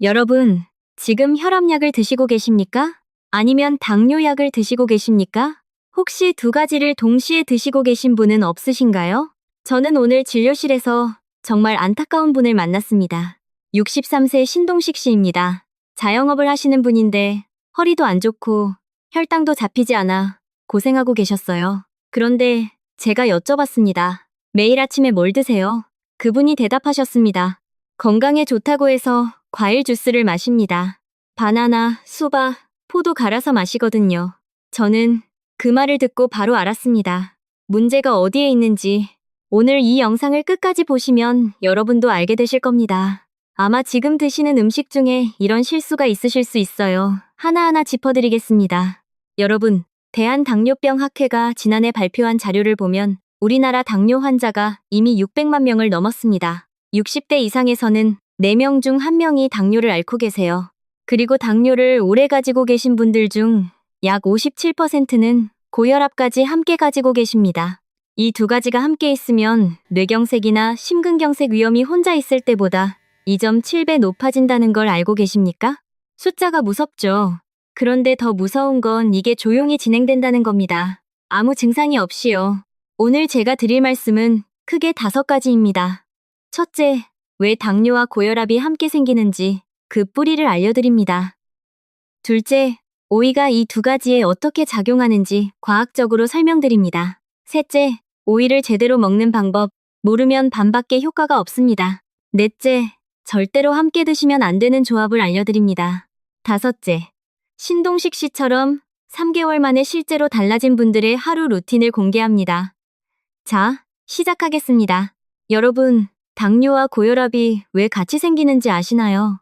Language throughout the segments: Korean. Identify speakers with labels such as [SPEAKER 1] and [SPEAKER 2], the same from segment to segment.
[SPEAKER 1] 여러분, 지금 혈압약을 드시고 계십니까? 아니면 당뇨약을 드시고 계십니까? 혹시 두 가지를 동시에 드시고 계신 분은 없으신가요? 저는 오늘 진료실에서 정말 안타까운 분을 만났습니다. 63세 신동식 씨입니다. 자영업을 하시는 분인데 허리도 안 좋고 혈당도 잡히지 않아 고생하고 계셨어요. 그런데 제가 여쭤봤습니다. 매일 아침에 뭘 드세요? 그분이 대답하셨습니다. 건강에 좋다고 해서 과일 주스를 마십니다. 바나나, 수박, 포도 갈아서 마시거든요. 저는 그 말을 듣고 바로 알았습니다. 문제가 어디에 있는지 오늘 이 영상을 끝까지 보시면 여러분도 알게 되실 겁니다. 아마 지금 드시는 음식 중에 이런 실수가 있으실 수 있어요. 하나하나 짚어드리겠습니다. 여러분, 대한당뇨병학회가 지난해 발표한 자료를 보면 우리나라 당뇨 환자가 이미 600만 명을 넘었습니다. 60대 이상에서는 4명 중 1명이 당뇨를 앓고 계세요. 그리고 당뇨를 오래 가지고 계신 분들 중 약 57%는 고혈압까지 함께 가지고 계십니다. 이 두 가지가 함께 있으면 뇌경색이나 심근경색 위험이 혼자 있을 때보다 2.7배 높아진다는 걸 알고 계십니까? 숫자가 무섭죠. 그런데 더 무서운 건 이게 조용히 진행된다는 겁니다. 아무 증상이 없이요. 오늘 제가 드릴 말씀은 크게 5가지입니다. 첫째, 왜 당뇨와 고혈압이 함께 생기는지 그 뿌리를 알려드립니다. 둘째, 오이가 이 두 가지에 어떻게 작용하는지 과학적으로 설명드립니다. 셋째, 오이를 제대로 먹는 방법, 모르면 반밖에 효과가 없습니다. 넷째, 절대로 함께 드시면 안 되는 조합을 알려드립니다. 다섯째, 신동식 씨처럼 3개월 만에 실제로 달라진 분들의 하루 루틴을 공개합니다. 자, 시작하겠습니다. 여러분, 당뇨와 고혈압이 왜 같이 생기는지 아시나요?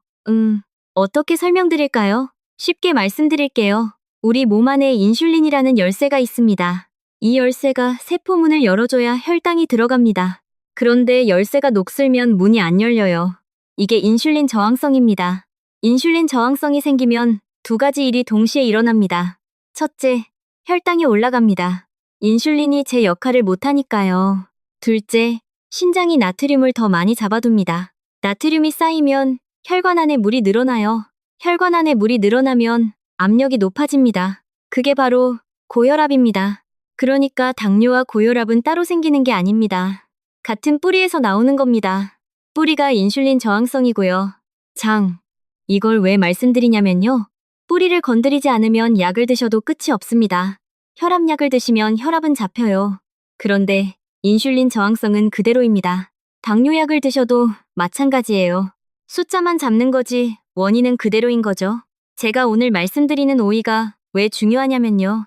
[SPEAKER 1] 어떻게 설명드릴까요? 쉽게 말씀드릴게요. 우리 몸 안에 인슐린이라는 열쇠가 있습니다. 이 열쇠가 세포문을 열어줘야 혈당이 들어갑니다. 그런데 열쇠가 녹슬면 문이 안 열려요. 이게 인슐린 저항성입니다. 인슐린 저항성이 생기면 두 가지 일이 동시에 일어납니다. 첫째, 혈당이 올라갑니다. 인슐린이 제 역할을 못하니까요. 둘째, 신장이 나트륨을 더 많이 잡아둡니다. 나트륨이 쌓이면 혈관 안에 물이 늘어나요. 혈관 안에 물이 늘어나면 압력이 높아집니다. 그게 바로 고혈압입니다. 그러니까 당뇨와 고혈압은 따로 생기는 게 아닙니다. 같은 뿌리에서 나오는 겁니다. 뿌리가 인슐린 저항성이고요. 장, 이걸 왜 말씀드리냐면요. 뿌리를 건드리지 않으면 약을 드셔도 끝이 없습니다. 혈압약을 드시면 혈압은 잡혀요. 그런데 인슐린 저항성은 그대로입니다. 당뇨약을 드셔도 마찬가지예요. 숫자만 잡는 거지 원인은 그대로인 거죠. 제가 오늘 말씀드리는 오이가 왜 중요하냐면요.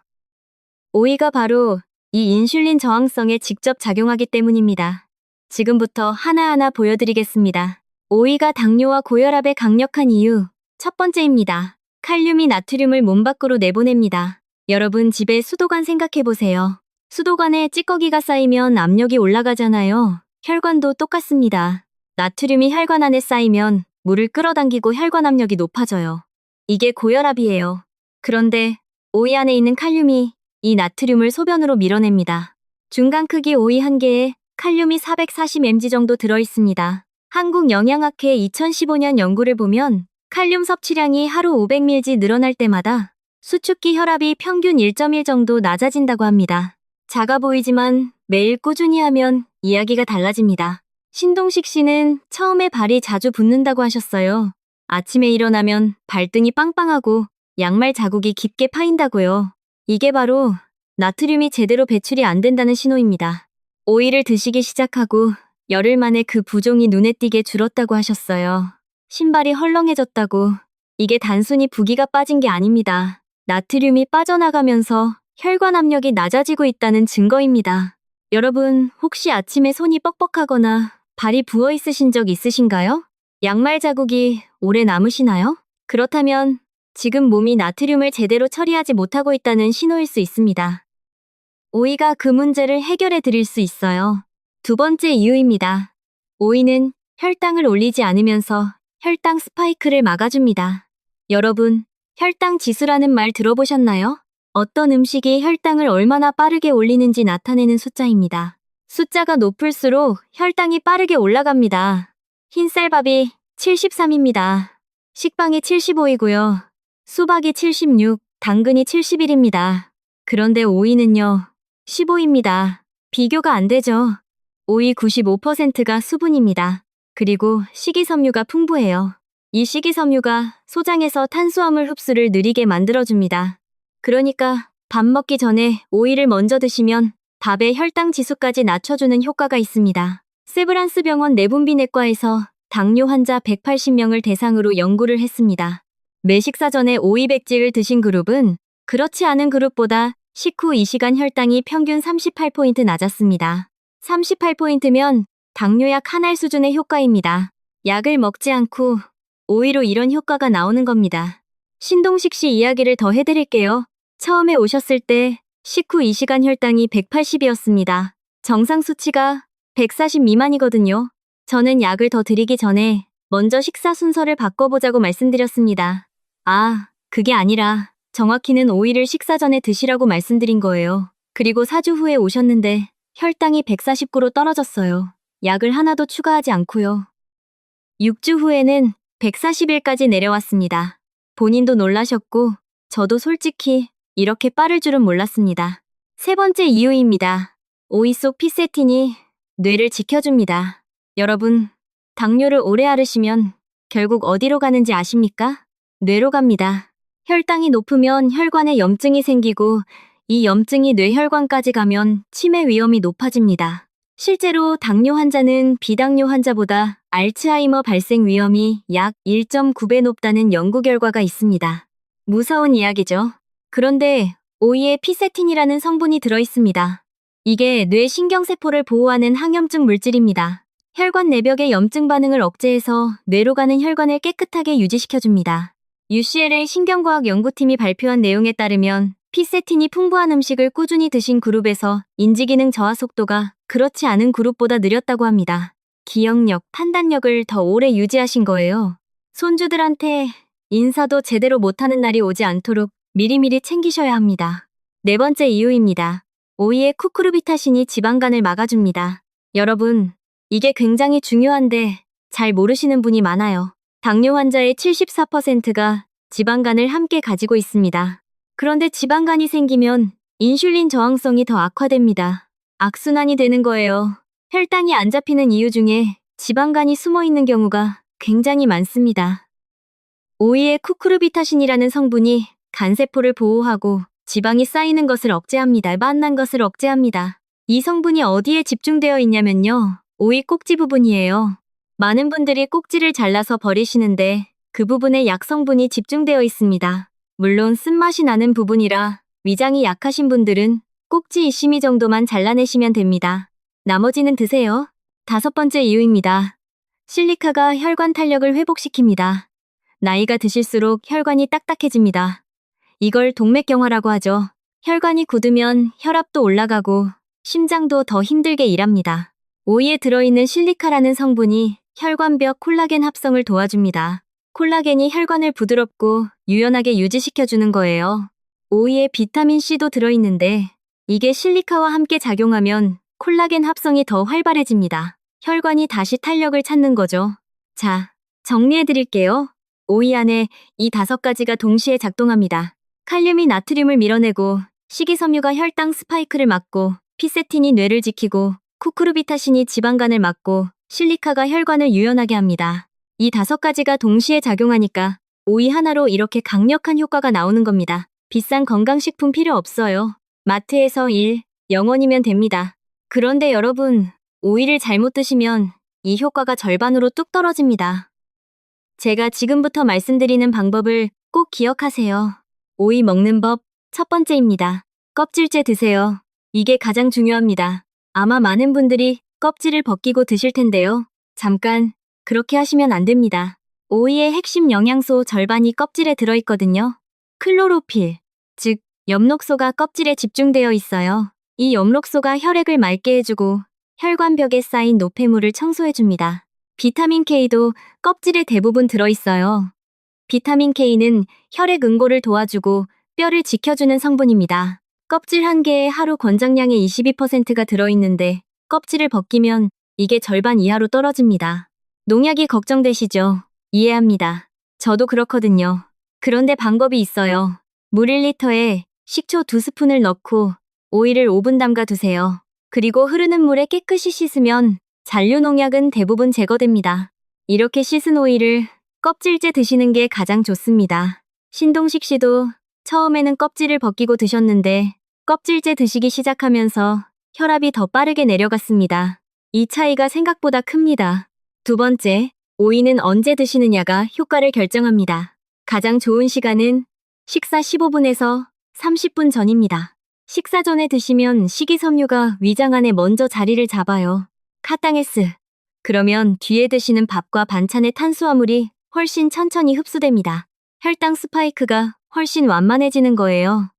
[SPEAKER 1] 오이가 바로 이 인슐린 저항성에 직접 작용하기 때문입니다. 지금부터 하나하나 보여드리겠습니다. 오이가 당뇨와 고혈압에 강력한 이유, 첫 번째입니다. 칼륨이 나트륨을 몸 밖으로 내보냅니다. 여러분 집에 수도관 생각해보세요. 수도관에 찌꺼기가 쌓이면 압력이 올라가잖아요. 혈관도 똑같습니다. 나트륨이 혈관 안에 쌓이면 물을 끌어당기고 혈관 압력이 높아져요. 이게 고혈압이에요. 그런데 오이 안에 있는 칼륨이 이 나트륨을 소변으로 밀어냅니다. 중간 크기 오이 한 개에 칼륨이 440mg 정도 들어있습니다. 한국영양학회 2015년 연구를 보면 칼륨 섭취량이 하루 500mg 늘어날 때마다 수축기 혈압이 평균 1.1 정도 낮아진다고 합니다. 작아 보이지만 매일 꾸준히 하면 이야기가 달라집니다. 신동식 씨는 처음에 발이 자주 붓는다고 하셨어요. 아침에 일어나면 발등이 빵빵하고 양말 자국이 깊게 파인다고요. 이게 바로 나트륨이 제대로 배출이 안 된다는 신호입니다. 오이를 드시기 시작하고 열흘 만에 그 부종이 눈에 띄게 줄었다고 하셨어요. 신발이 헐렁해졌다고. 이게 단순히 부기가 빠진 게 아닙니다. 나트륨이 빠져나가면서 혈관 압력이 낮아지고 있다는 증거입니다. 여러분, 혹시 아침에 손이 뻑뻑하거나 발이 부어 있으신 적 있으신가요? 양말 자국이 오래 남으시나요? 그렇다면 지금 몸이 나트륨을 제대로 처리하지 못하고 있다는 신호일 수 있습니다. 오이가 그 문제를 해결해 드릴 수 있어요. 두 번째 이유입니다. 오이는 혈당을 올리지 않으면서 혈당 스파이크를 막아줍니다. 여러분, 혈당 지수라는 말 들어보셨나요? 어떤 음식이 혈당을 얼마나 빠르게 올리는지 나타내는 숫자입니다. 숫자가 높을수록 혈당이 빠르게 올라갑니다. 흰쌀밥이 73입니다. 식빵이 75이고요. 수박이 76, 당근이 71입니다. 그런데 오이는요, 15입니다. 비교가 안 되죠. 오이 95%가 수분입니다. 그리고 식이섬유가 풍부해요. 이 식이섬유가 소장에서 탄수화물 흡수를 느리게 만들어줍니다. 그러니까 밥 먹기 전에 오이를 먼저 드시면 밥의 혈당 지수까지 낮춰주는 효과가 있습니다. 세브란스 병원 내분비내과에서 당뇨 환자 180명을 대상으로 연구를 했습니다. 매식사 전에 오이 백지를 드신 그룹은 그렇지 않은 그룹보다 식후 2시간 혈당이 평균 38포인트 낮았습니다. 38포인트면 당뇨약 한 알 수준의 효과입니다. 약을 먹지 않고 오이로 이런 효과가 나오는 겁니다. 신동식 씨 이야기를 더 해드릴게요. 처음에 오셨을 때 식후 2시간 혈당이 180이었습니다. 정상 수치가 140 미만이거든요. 저는 약을 더 드리기 전에 먼저 식사 순서를 바꿔보자고 말씀드렸습니다. 아, 그게 아니라 정확히는 오이를 식사 전에 드시라고 말씀드린 거예요. 그리고 4주 후에 오셨는데 혈당이 149로 떨어졌어요. 약을 하나도 추가하지 않고요. 6주 후에는 141까지 내려왔습니다. 본인도 놀라셨고 저도 솔직히 이렇게 빠를 줄은 몰랐습니다. 세 번째 이유입니다. 오이 속 피세틴이 뇌를 지켜줍니다. 여러분, 당뇨를 오래 앓으시면 결국 어디로 가는지 아십니까? 뇌로 갑니다. 혈당이 높으면 혈관에 염증이 생기고 이 염증이 뇌혈관까지 가면 치매 위험이 높아집니다. 실제로 당뇨 환자는 비당뇨 환자보다 알츠하이머 발생 위험이 약 1.9배 높다는 연구 결과가 있습니다. 무서운 이야기죠. 그런데 오이에 피세틴이라는 성분이 들어있습니다. 이게 뇌 신경세포를 보호하는 항염증 물질입니다. 혈관 내벽의 염증 반응을 억제해서 뇌로 가는 혈관을 깨끗하게 유지시켜줍니다. UCLA 신경과학 연구팀이 발표한 내용에 따르면 피세틴이 풍부한 음식을 꾸준히 드신 그룹에서 인지기능 저하 속도가 그렇지 않은 그룹보다 느렸다고 합니다. 기억력, 판단력을 더 오래 유지하신 거예요. 손주들한테 인사도 제대로 못하는 날이 오지 않도록 미리미리 챙기셔야 합니다. 네 번째 이유입니다. 오이의 쿠쿠르비타신이 지방간을 막아줍니다. 여러분, 이게 굉장히 중요한데 잘 모르시는 분이 많아요. 당뇨 환자의 74%가 지방간을 함께 가지고 있습니다. 그런데 지방간이 생기면 인슐린 저항성이 더 악화됩니다. 악순환이 되는 거예요. 혈당이 안 잡히는 이유 중에 지방간이 숨어 있는 경우가 굉장히 많습니다. 오이의 쿠쿠르비타신이라는 성분이 간세포를 보호하고 지방이 쌓이는 것을 억제합니다. 만난 것을 억제합니다. 이 성분이 어디에 집중되어 있냐면요. 오이 꼭지 부분이에요. 많은 분들이 꼭지를 잘라서 버리시는데 그 부분에 약 성분이 집중되어 있습니다. 물론 쓴맛이 나는 부분이라 위장이 약하신 분들은 꼭지 이시미 정도만 잘라내시면 됩니다. 나머지는 드세요. 다섯 번째 이유입니다. 실리카가 혈관 탄력을 회복시킵니다. 나이가 드실수록 혈관이 딱딱해집니다. 이걸 동맥경화라고 하죠. 혈관이 굳으면 혈압도 올라가고 심장도 더 힘들게 일합니다. 오이에 들어있는 실리카라는 성분이 혈관벽 콜라겐 합성을 도와줍니다. 콜라겐이 혈관을 부드럽고 유연하게 유지시켜주는 거예요. 오이에 비타민C도 들어있는데 이게 실리카와 함께 작용하면 콜라겐 합성이 더 활발해집니다. 혈관이 다시 탄력을 찾는 거죠. 자, 정리해드릴게요. 오이 안에 이 5가지가 동시에 작동합니다. 칼륨이 나트륨을 밀어내고 식이섬유가 혈당 스파이크를 막고 피세틴이 뇌를 지키고 쿠쿠르비타신이 지방간을 막고 실리카가 혈관을 유연하게 합니다. 이 5가지가 동시에 작용하니까 오이 하나로 이렇게 강력한 효과가 나오는 겁니다. 비싼 건강식품 필요 없어요. 마트에서 0원이면 됩니다. 그런데 여러분, 오이를 잘못 드시면 이 효과가 절반으로 뚝 떨어집니다. 제가 지금부터 말씀드리는 방법을 꼭 기억하세요. 오이 먹는 법 첫 번째입니다. 껍질째 드세요. 이게 가장 중요합니다. 아마 많은 분들이 껍질을 벗기고 드실 텐데요. 잠깐, 그렇게 하시면 안 됩니다. 오이의 핵심 영양소 절반이 껍질에 들어있거든요. 클로로필, 즉 엽록소가 껍질에 집중되어 있어요. 이 엽록소가 혈액을 맑게 해주고 혈관벽에 쌓인 노폐물을 청소해줍니다. 비타민 K도 껍질에 대부분 들어있어요. 비타민 K는 혈액 응고를 도와주고 뼈를 지켜주는 성분입니다. 껍질 한 개에 하루 권장량의 22%가 들어있는데 껍질을 벗기면 이게 절반 이하로 떨어집니다. 농약이 걱정되시죠? 이해합니다. 저도 그렇거든요. 그런데 방법이 있어요. 물 1리터에 식초 2스푼을 넣고 오이를 5분 담가 두세요. 그리고 흐르는 물에 깨끗이 씻으면 잔류 농약은 대부분 제거됩니다. 이렇게 씻은 오이를 껍질째 드시는 게 가장 좋습니다. 신동식 씨도 처음에는 껍질을 벗기고 드셨는데 껍질째 드시기 시작하면서 혈압이 더 빠르게 내려갔습니다. 이 차이가 생각보다 큽니다. 두 번째, 오이는 언제 드시느냐가 효과를 결정합니다. 가장 좋은 시간은 식사 15분에서 30분 전입니다. 식사 전에 드시면 식이섬유가 위장 안에 먼저 자리를 잡아요. 카탕에스. 그러면 뒤에 드시는 밥과 반찬의 탄수화물이 훨씬 천천히 흡수됩니다. 혈당 스파이크가 훨씬 완만해지는 거예요.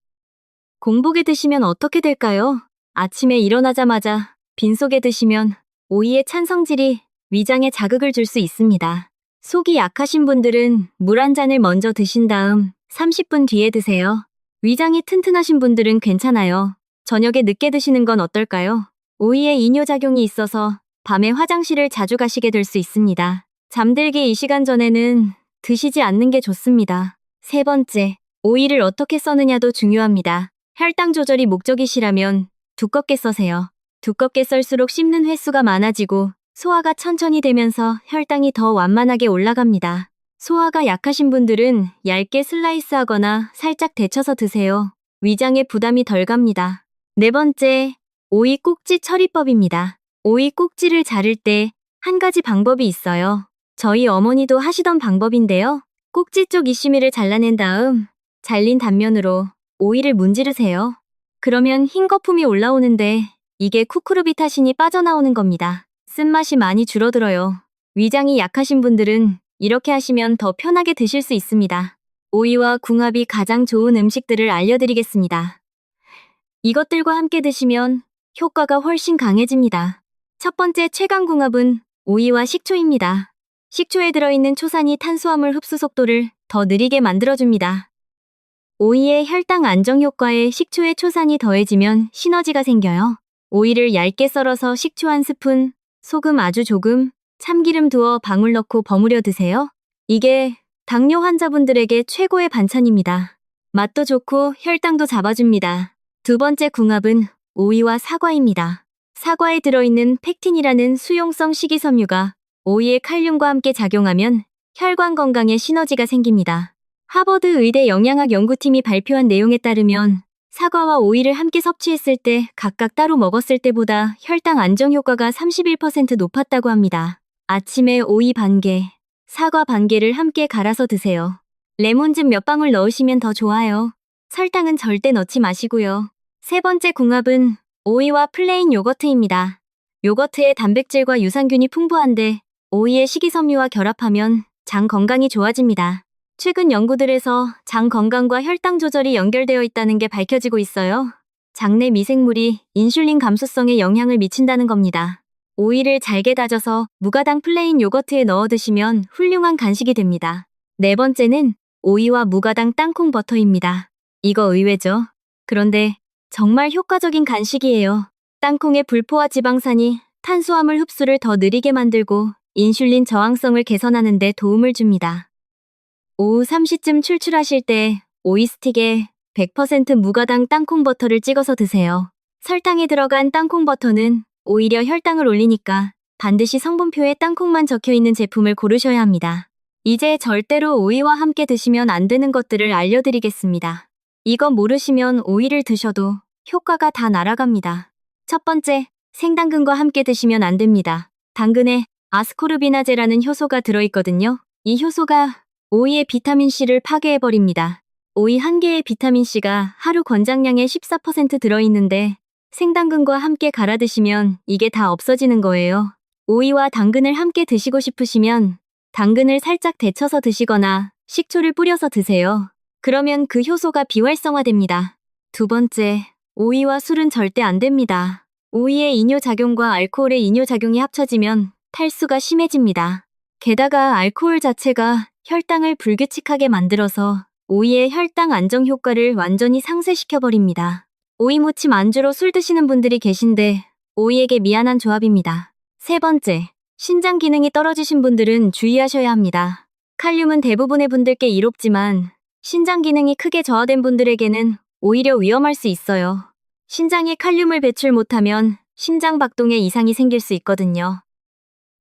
[SPEAKER 1] 공복에 드시면 어떻게 될까요? 아침에 일어나자마자 빈속에 드시면 오이의 찬성질이 위장에 자극을 줄 수 있습니다. 속이 약하신 분들은 물 한 잔을 먼저 드신 다음 30분 뒤에 드세요. 위장이 튼튼하신 분들은 괜찮아요. 저녁에 늦게 드시는 건 어떨까요? 오이에 이뇨작용이 있어서 밤에 화장실을 자주 가시게 될 수 있습니다. 잠들기 이 시간 전에는 드시지 않는 게 좋습니다. 세 번째, 오이를 어떻게 써느냐도 중요합니다. 혈당 조절이 목적이시라면 두껍게 써세요. 두껍게 썰수록 씹는 횟수가 많아지고 소화가 천천히 되면서 혈당이 더 완만하게 올라갑니다. 소화가 약하신 분들은 얇게 슬라이스하거나 살짝 데쳐서 드세요. 위장에 부담이 덜 갑니다. 네 번째, 오이 꼭지 처리법입니다. 오이 꼭지를 자를 때 한 가지 방법이 있어요. 저희 어머니도 하시던 방법인데요. 꼭지 쪽 이시미를 잘라낸 다음 잘린 단면으로 오이를 문지르세요. 그러면 흰 거품이 올라오는데 이게 쿠크루비타신이 빠져나오는 겁니다. 쓴맛이 많이 줄어들어요. 위장이 약하신 분들은 이렇게 하시면 더 편하게 드실 수 있습니다. 오이와 궁합이 가장 좋은 음식들을 알려드리겠습니다. 이것들과 함께 드시면 효과가 훨씬 강해집니다. 첫 번째 최강궁합은 오이와 식초입니다. 식초에 들어있는 초산이 탄수화물 흡수 속도를 더 느리게 만들어줍니다. 오이의 혈당 안정 효과에 식초의 초산이 더해지면 시너지가 생겨요. 오이를 얇게 썰어서 식초 1스푼, 소금 아주 조금, 참기름 두어 방울 넣고 버무려 드세요. 이게 당뇨 환자분들에게 최고의 반찬입니다. 맛도 좋고 혈당도 잡아줍니다. 두 번째 궁합은 오이와 사과입니다. 사과에 들어있는 펙틴이라는 수용성 식이섬유가 오이의 칼륨과 함께 작용하면 혈관 건강에 시너지가 생깁니다. 하버드 의대 영양학 연구팀이 발표한 내용에 따르면 사과와 오이를 함께 섭취했을 때 각각 따로 먹었을 때보다 혈당 안정 효과가 31% 높았다고 합니다. 아침에 오이 반 개, 사과 반 개를 함께 갈아서 드세요. 레몬즙 몇 방울 넣으시면 더 좋아요. 설탕은 절대 넣지 마시고요. 세 번째 궁합은 오이와 플레인 요거트입니다. 요거트에 단백질과 유산균이 풍부한데 오이의 식이섬유와 결합하면 장 건강이 좋아집니다. 최근 연구들에서 장 건강과 혈당 조절이 연결되어 있다는 게 밝혀지고 있어요. 장내 미생물이 인슐린 감수성에 영향을 미친다는 겁니다. 오이를 잘게 다져서 무가당 플레인 요거트에 넣어 드시면 훌륭한 간식이 됩니다. 네 번째는 오이와 무가당 땅콩 버터입니다. 이거 의외죠? 그런데 정말 효과적인 간식이에요. 땅콩의 불포화 지방산이 탄수화물 흡수를 더 느리게 만들고 인슐린 저항성을 개선하는 데 도움을 줍니다. 오후 3시쯤 출출하실 때 오이 스틱에 100% 무가당 땅콩 버터를 찍어서 드세요. 설탕이 들어간 땅콩 버터는 오히려 혈당을 올리니까 반드시 성분표에 땅콩만 적혀있는 제품을 고르셔야 합니다. 이제 절대로 오이와 함께 드시면 안 되는 것들을 알려드리겠습니다. 이거 모르시면 오이를 드셔도 효과가 다 날아갑니다. 첫 번째, 생당근과 함께 드시면 안 됩니다. 당근에 아스코르비나제라는 효소가 들어있거든요. 이 효소가 오이의 비타민C를 파괴해버립니다. 오이 한 개의 비타민C가 하루 권장량의 14% 들어있는데 생당근과 함께 갈아 드시면 이게 다 없어지는 거예요. 오이와 당근을 함께 드시고 싶으시면 당근을 살짝 데쳐서 드시거나 식초를 뿌려서 드세요. 그러면 그 효소가 비활성화됩니다. 두 번째, 오이와 술은 절대 안 됩니다. 오이의 이뇨작용과 알코올의 이뇨작용이 합쳐지면 탈수가 심해집니다. 게다가 알코올 자체가 혈당을 불규칙하게 만들어서 오이의 혈당 안정 효과를 완전히 상쇄시켜버립니다. 오이 무침 안주로 술 드시는 분들이 계신데 오이에게 미안한 조합입니다. 세 번째, 신장 기능이 떨어지신 분들은 주의하셔야 합니다. 칼륨은 대부분의 분들께 이롭지만 신장 기능이 크게 저하된 분들에게는 오히려 위험할 수 있어요. 신장에 칼륨을 배출 못하면 심장 박동에 이상이 생길 수 있거든요.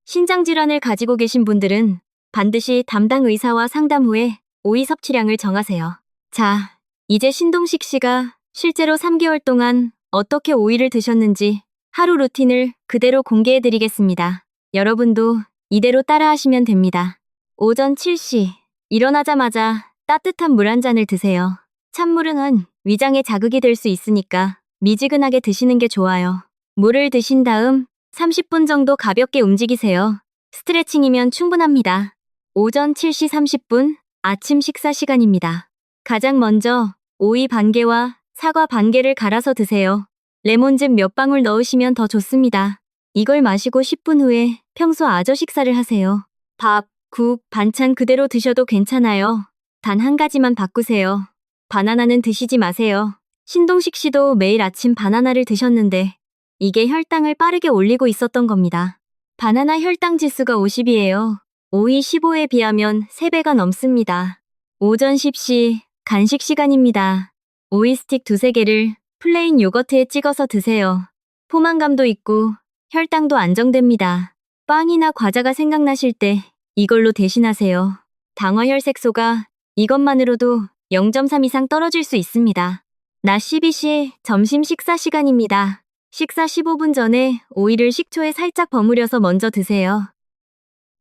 [SPEAKER 1] 신장 질환을 가지고 계신 분들은 반드시 담당 의사와 상담 후에 오이 섭취량을 정하세요. 자, 이제 신동식 씨가 실제로 3개월 동안 어떻게 오이를 드셨는지 하루 루틴을 그대로 공개해 드리겠습니다. 여러분도 이대로 따라하시면 됩니다. 오전 7시 일어나자마자 따뜻한 물 한 잔을 드세요. 찬물은 위장에 자극이 될 수 있으니까 미지근하게 드시는 게 좋아요. 물을 드신 다음 30분 정도 가볍게 움직이세요. 스트레칭이면 충분합니다. 오전 7시 30분 아침 식사 시간입니다. 가장 먼저 오이 반 개와 사과 반 개를 갈아서 드세요. 레몬즙 몇 방울 넣으시면 더 좋습니다. 이걸 마시고 10분 후에 평소 아저 식사를 하세요. 밥, 국, 반찬 그대로 드셔도 괜찮아요. 단 한 가지만 바꾸세요. 바나나는 드시지 마세요. 신동식 씨도 매일 아침 바나나를 드셨는데 이게 혈당을 빠르게 올리고 있었던 겁니다. 바나나 혈당 지수가 50이에요. 오이 15에 비하면 3배가 넘습니다. 오전 10시 간식 시간입니다. 오이 스틱 2-3개를 플레인 요거트에 찍어서 드세요. 포만감도 있고 혈당도 안정됩니다. 빵이나 과자가 생각나실 때 이걸로 대신하세요. 당화혈색소가 이것만으로도 0.3 이상 떨어질 수 있습니다. 낮 12시 점심 식사 시간입니다. 식사 15분 전에 오이를 식초에 살짝 버무려서 먼저 드세요.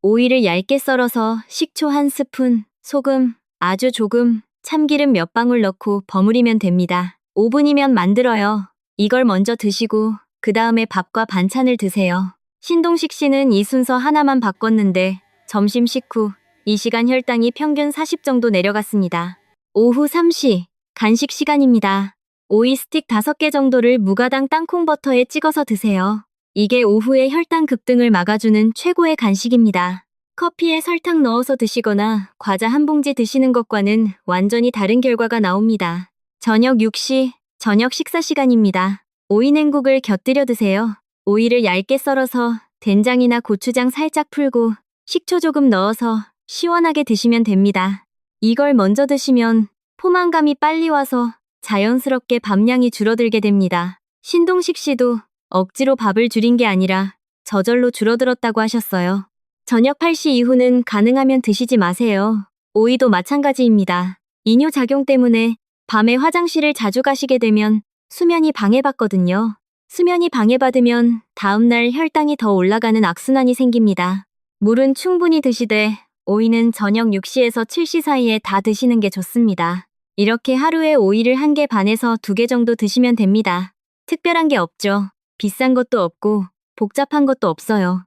[SPEAKER 1] 오이를 얇게 썰어서 식초 1스푼, 소금 아주 조금, 참기름 몇 방울 넣고 버무리면 됩니다. 5분이면 만들어요. 이걸 먼저 드시고 그 다음에 밥과 반찬을 드세요. 신동식 씨는 이 순서 하나만 바꿨는데 점심 식후 이 시간 혈당이 평균 40 정도 내려갔습니다. 오후 3시 간식 시간입니다. 오이 스틱 5개 정도를 무가당 땅콩버터에 찍어서 드세요. 이게 오후에 혈당 급등을 막아주는 최고의 간식입니다. 커피에 설탕 넣어서 드시거나 과자 한 봉지 드시는 것과는 완전히 다른 결과가 나옵니다. 저녁 6시 저녁 식사 시간입니다. 오이 냉국을 곁들여 드세요. 오이를 얇게 썰어서 된장이나 고추장 살짝 풀고 식초 조금 넣어서 시원하게 드시면 됩니다. 이걸 먼저 드시면 포만감이 빨리 와서 자연스럽게 밥량이 줄어들게 됩니다. 신동식 씨도 억지로 밥을 줄인 게 아니라 저절로 줄어들었다고 하셨어요. 저녁 8시 이후는 가능하면 드시지 마세요. 오이도 마찬가지입니다. 이뇨작용 때문에 밤에 화장실을 자주 가시게 되면 수면이 방해받거든요. 수면이 방해받으면 다음날 혈당이 더 올라가는 악순환이 생깁니다. 물은 충분히 드시되 오이는 저녁 6시에서 7시 사이에 다 드시는 게 좋습니다. 이렇게 하루에 오이를 1개 반에서 2개 정도 드시면 됩니다. 특별한 게 없죠. 비싼 것도 없고 복잡한 것도 없어요.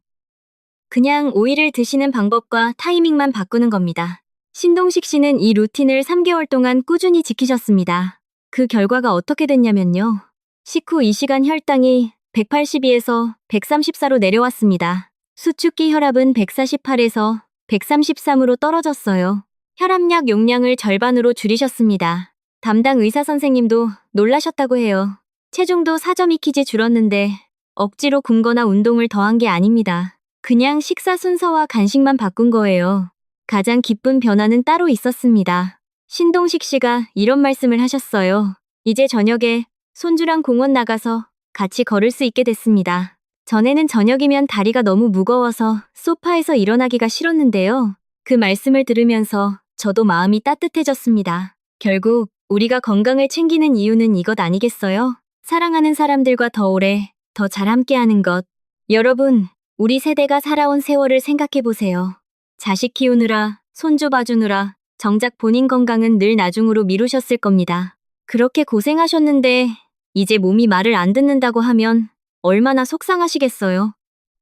[SPEAKER 1] 그냥 오이를 드시는 방법과 타이밍만 바꾸는 겁니다. 신동식 씨는 이 루틴을 3개월 동안 꾸준히 지키셨습니다. 그 결과가 어떻게 됐냐면요. 식후 이 시간 혈당이 182에서 134로 내려왔습니다. 수축기 혈압은 148에서 133으로 떨어졌어요. 혈압약 용량을 절반으로 줄이셨습니다. 담당 의사 선생님도 놀라셨다고 해요. 체중도 4.2kg 줄었는데 억지로 굶거나 운동을 더한 게 아닙니다. 그냥 식사 순서와 간식만 바꾼 거예요. 가장 기쁜 변화는 따로 있었습니다. 신동식 씨가 이런 말씀을 하셨어요. 이제 저녁에 손주랑 공원 나가서 같이 걸을 수 있게 됐습니다. 전에는 저녁이면 다리가 너무 무거워서 소파에서 일어나기가 싫었는데요. 그 말씀을 들으면서 저도 마음이 따뜻해졌습니다. 결국 우리가 건강을 챙기는 이유는 이것 아니겠어요? 사랑하는 사람들과 더 오래, 더 잘 함께하는 것. 여러분, 우리 세대가 살아온 세월을 생각해보세요. 자식 키우느라, 손주 봐주느라 정작 본인 건강은 늘 나중으로 미루셨을 겁니다. 그렇게 고생하셨는데 이제 몸이 말을 안 듣는다고 하면 얼마나 속상하시겠어요.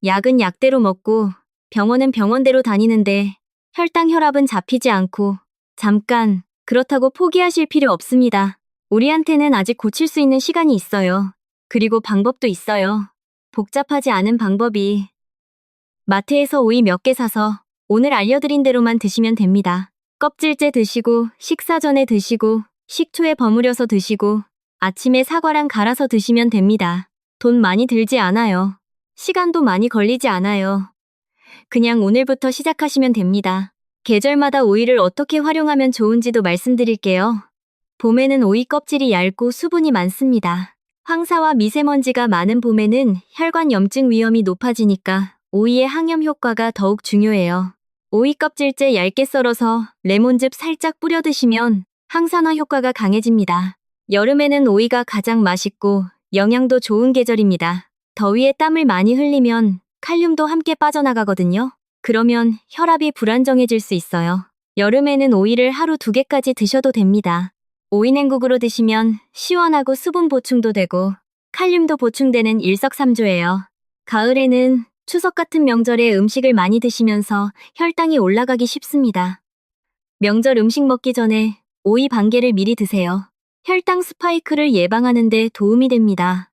[SPEAKER 1] 약은 약대로 먹고 병원은 병원대로 다니는데 혈당 혈압은 잡히지 않고 잠깐 그렇다고 포기하실 필요 없습니다. 우리한테는 아직 고칠 수 있는 시간이 있어요. 그리고 방법도 있어요. 복잡하지 않은 방법이. 마트에서 오이 몇 개 사서 오늘 알려드린 대로만 드시면 됩니다. 껍질째 드시고 식사 전에 드시고 식초에 버무려서 드시고 아침에 사과랑 갈아서 드시면 됩니다. 돈 많이 들지 않아요. 시간도 많이 걸리지 않아요. 그냥 오늘부터 시작하시면 됩니다. 계절마다 오이를 어떻게 활용하면 좋은지도 말씀드릴게요. 봄에는 오이 껍질이 얇고 수분이 많습니다. 황사와 미세먼지가 많은 봄에는 혈관 염증 위험이 높아지니까 오이의 항염 효과가 더욱 중요해요. 오이 껍질째 얇게 썰어서 레몬즙 살짝 뿌려 드시면 항산화 효과가 강해집니다. 여름에는 오이가 가장 맛있고 영양도 좋은 계절입니다. 더위에 땀을 많이 흘리면 칼륨도 함께 빠져나가거든요. 그러면 혈압이 불안정해질 수 있어요. 여름에는 오이를 하루 2개까지 드셔도 됩니다. 오이 냉국으로 드시면 시원하고 수분 보충도 되고 칼륨도 보충되는 일석삼조예요. 가을에는 추석 같은 명절에 음식을 많이 드시면서 혈당이 올라가기 쉽습니다. 명절 음식 먹기 전에 오이 반 개를 미리 드세요. 혈당 스파이크를 예방하는 데 도움이 됩니다.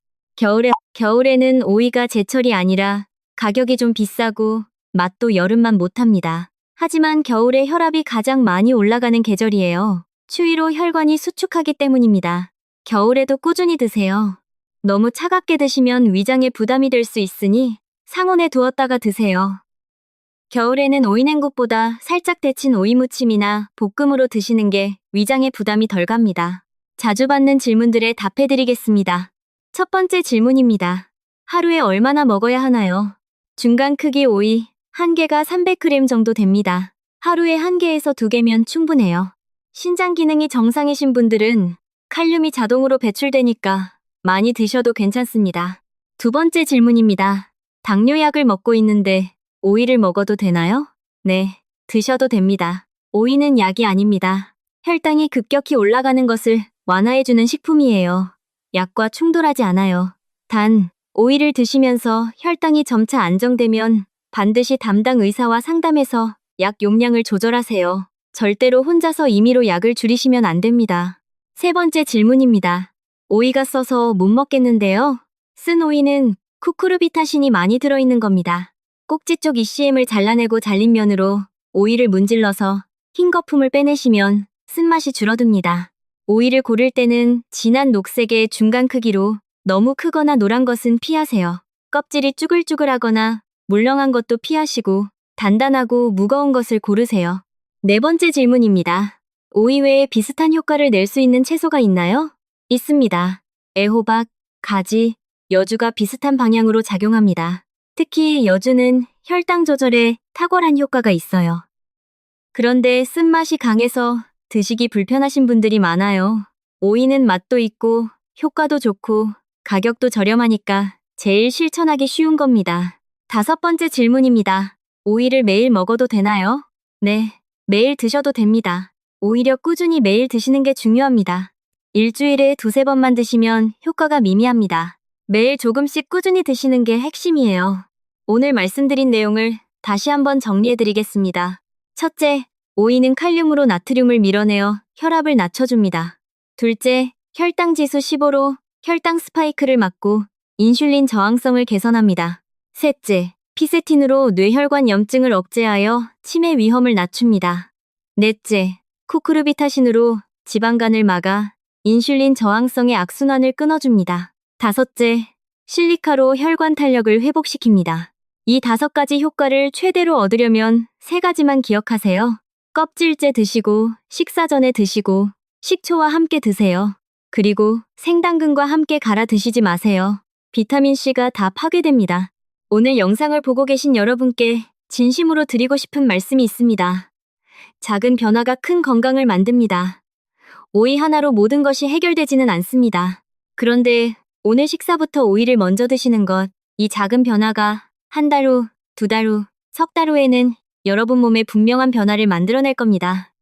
[SPEAKER 1] 겨울에는 오이가 제철이 아니라 가격이 좀 비싸고 맛도 여름만 못합니다. 하지만 겨울에 혈압이 가장 많이 올라가는 계절이에요. 추위로 혈관이 수축하기 때문입니다. 겨울에도 꾸준히 드세요. 너무 차갑게 드시면 위장에 부담이 될 수 있으니 상온에 두었다가 드세요. 겨울에는 오이 냉국보다 살짝 데친 오이 무침이나 볶음으로 드시는 게 위장에 부담이 덜 갑니다. 자주 받는 질문들에 답해드리겠습니다. 첫 번째 질문입니다. 하루에 얼마나 먹어야 하나요? 중간 크기 오이 1개가 300g 정도 됩니다. 하루에 1개에서 2개면 충분해요. 신장 기능이 정상이신 분들은 칼륨이 자동으로 배출되니까 많이 드셔도 괜찮습니다. 두 번째 질문입니다. 당뇨약을 먹고 있는데 오이를 먹어도 되나요? 네, 드셔도 됩니다. 오이는 약이 아닙니다. 혈당이 급격히 올라가는 것을 완화해주는 식품이에요. 약과 충돌하지 않아요. 단, 오이를 드시면서 혈당이 점차 안정되면 반드시 담당 의사와 상담해서 약 용량을 조절하세요. 절대로 혼자서 임의로 약을 줄이시면 안 됩니다. 세 번째 질문입니다. 오이가 써서 못 먹겠는데요. 쓴 오이는 쿠쿠르비타신이 많이 들어있는 겁니다. 꼭지 쪽 ECM을 잘라내고 잘린 면으로 오이를 문질러서 흰 거품을 빼내시면 쓴맛이 줄어듭니다. 오이를 고를 때는 진한 녹색의 중간 크기로 너무 크거나 노란 것은 피하세요. 껍질이 쭈글쭈글하거나 물렁한 것도 피하시고 단단하고 무거운 것을 고르세요. 네 번째 질문입니다. 오이 외에 비슷한 효과를 낼 수 있는 채소가 있나요? 있습니다. 애호박, 가지, 여주가 비슷한 방향으로 작용합니다. 특히 여주는 혈당 조절에 탁월한 효과가 있어요. 그런데 쓴맛이 강해서 드시기 불편하신 분들이 많아요. 오이는 맛도 있고 효과도 좋고 가격도 저렴하니까 제일 실천하기 쉬운 겁니다. 다섯 번째 질문입니다. 오이를 매일 먹어도 되나요? 네, 매일 드셔도 됩니다. 오히려 꾸준히 매일 드시는 게 중요합니다. 일주일에 2~3번만 드시면 효과가 미미합니다. 매일 조금씩 꾸준히 드시는 게 핵심이에요. 오늘 말씀드린 내용을 다시 한번 정리해드리겠습니다. 첫째, 오이는 칼륨으로 나트륨을 밀어내어 혈압을 낮춰줍니다. 둘째, 혈당 지수 15로 혈당 스파이크를 막고 인슐린 저항성을 개선합니다. 셋째, 피세틴으로 뇌혈관 염증을 억제하여 치매 위험을 낮춥니다. 넷째, 쿠쿠르비타신으로 지방간을 막아 인슐린 저항성의 악순환을 끊어줍니다. 다섯째, 실리카로 혈관 탄력을 회복시킵니다. 이 5가지 효과를 최대로 얻으려면 3가지만 기억하세요. 껍질째 드시고, 식사 전에 드시고, 식초와 함께 드세요. 그리고 생당근과 함께 갈아 드시지 마세요. 비타민C가 다 파괴됩니다. 오늘 영상을 보고 계신 여러분께 진심으로 드리고 싶은 말씀이 있습니다. 작은 변화가 큰 건강을 만듭니다. 오이 하나로 모든 것이 해결되지는 않습니다. 그런데 오늘 식사부터 오이를 먼저 드시는 것, 이 작은 변화가 1달 후, 2달 후, 석 달 후에는 여러분 몸에 분명한 변화를 만들어낼 겁니다.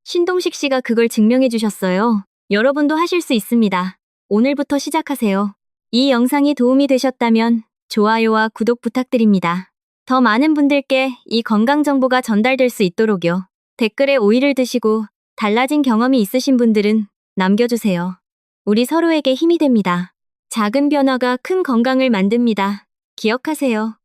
[SPEAKER 1] 신동식 씨가 그걸 증명해 주셨어요. 여러분도 하실 수 있습니다. 오늘부터 시작하세요. 이 영상이 도움이 되셨다면 좋아요와 구독 부탁드립니다. 더 많은 분들께 이 건강 정보가 전달될 수 있도록요. 댓글에 오이를 드시고 달라진 경험이 있으신 분들은 남겨주세요. 우리 서로에게 힘이 됩니다. 작은 변화가 큰 건강을 만듭니다. 기억하세요.